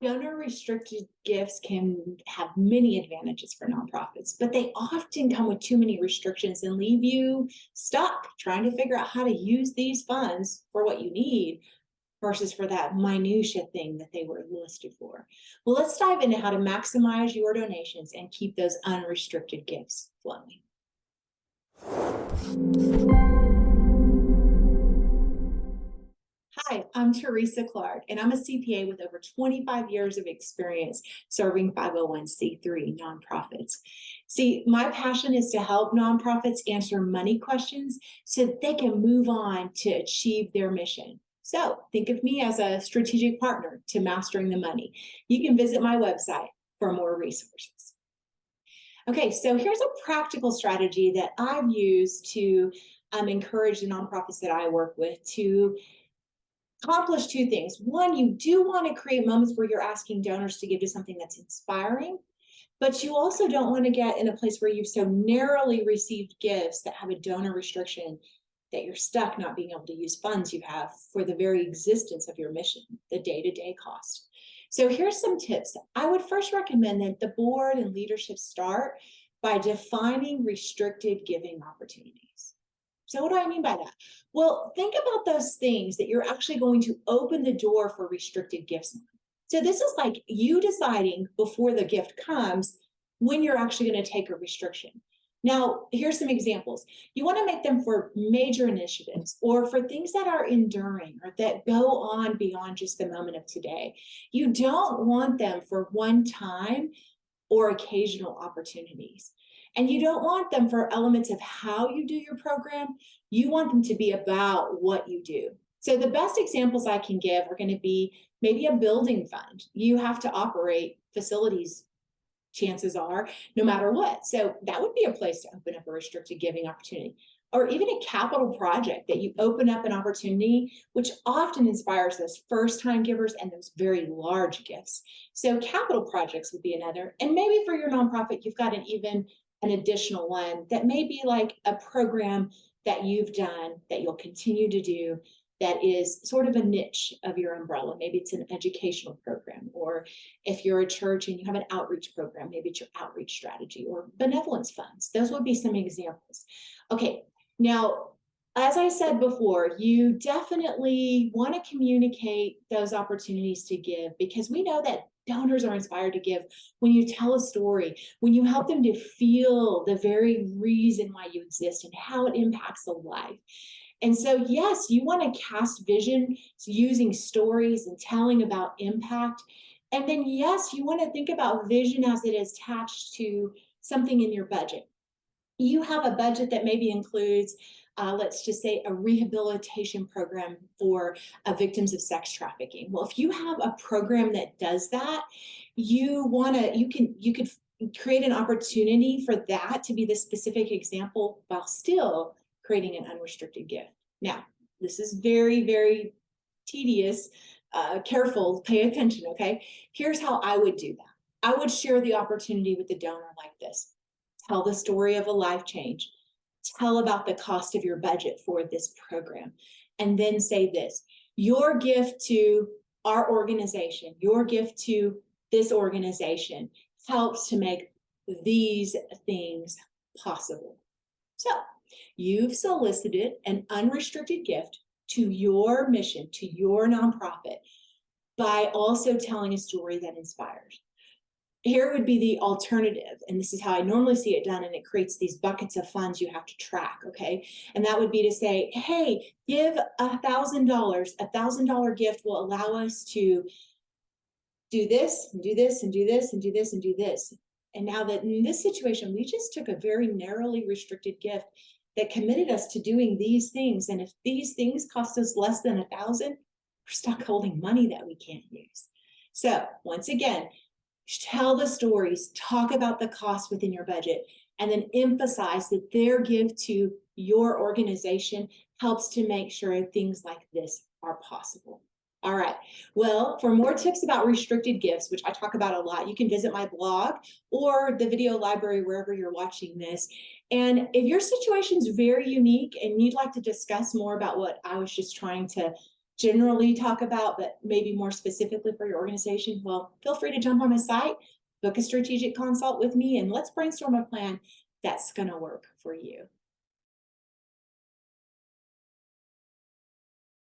Donor-restricted gifts can have many advantages for nonprofits, but they often come with too many restrictions and leave you stuck trying to figure out how to use these funds for what you need versus for that minutia thing that they were listed for. Well, let's dive into how to maximize your donations and keep those unrestricted gifts flowing. Hi, I'm Teresa Clark, and I'm a CPA with over 25 years of experience serving 501c3 nonprofits. See, my passion is to help nonprofits answer money questions so that they can move on to achieve their mission. So think of me as a strategic partner to mastering the money. You can visit my website for more resources. Okay, so here's a practical strategy that I've used to encourage the nonprofits that I work with to accomplish two things. One, you do want to create moments where you're asking donors to give to something that's inspiring, but you also don't want to get in a place where you've so narrowly received gifts that have a donor restriction that you're stuck not being able to use funds you have for the very existence of your mission, the day-to-day cost. So here's some tips. I would first recommend that the board and leadership start by defining restricted giving opportunities. So what do I mean by that? Well, think about those things that you're actually going to open the door for restricted gifts on. So this is like you deciding before the gift comes when you're actually going to take a restriction. Now, here's some examples. You want to make them for major initiatives or for things that are enduring or that go on beyond just the moment of today. You don't want them for one time or occasional opportunities. And you don't want them for elements of how you do your program. You want them to be about what you do. So the best examples I can give are going to be maybe a building fund. You have to operate facilities, chances are, no matter what. So that would be a place to open up a restricted giving opportunity. Or even a capital project that you open up an opportunity, which often inspires those first-time givers and those very large gifts. So capital projects would be another. And maybe for your nonprofit, you've got an additional one that may be like a program that you've done that you'll continue to do that is sort of a niche of your umbrella. Maybe it's an educational program, or if you're a church and you have an outreach program, maybe it's your outreach strategy or benevolence funds. Those would be some examples. Okay, now, as I said before, you definitely want to communicate those opportunities to give because we know that donors are inspired to give when you tell a story, when you help them to feel the very reason why you exist and how it impacts a life. And so, yes, you want to cast vision using stories and telling about impact. And then, yes, you want to think about vision as it is attached to something in your budget. You have a budget that maybe includes, let's just say, a rehabilitation program for victims of sex trafficking. Well, if you have a program that does that, you could create an opportunity for that to be the specific example while still creating an unrestricted gift. Now, this is very, very tedious. Careful, pay attention, okay? Here's how I would do that. I would share the opportunity with the donor like this. Tell the story of a life change. Tell about the cost of your budget for this program. And then say this, your gift to our organization, your gift to this organization helps to make these things possible. So you've solicited an unrestricted gift to your mission, to your nonprofit, by also telling a story that inspires. Here would be the alternative, and this is how I normally see it done, and it creates these buckets of funds you have to track, okay? And that would be to say, hey, give $1,000. $1,000 gift will allow us to do this, and do this, and do this, and do this, and do this. And now that in this situation, we just took a very narrowly restricted gift that committed us to doing these things. And if these things cost us less than $1,000, we're stuck holding money that we can't use. So once again, tell the stories, talk about the cost within your budget, and then emphasize that their gift to your organization helps to make sure things like this are possible. All right, well, for more tips about restricted gifts, which I talk about a lot, you can visit my blog or the video library wherever you're watching this. And if your situation is very unique and you'd like to discuss more about what I was just trying to generally talk about, but maybe more specifically for your organization, well, feel free to jump on my site, book a strategic consult with me, and let's brainstorm a plan that's going to work for you.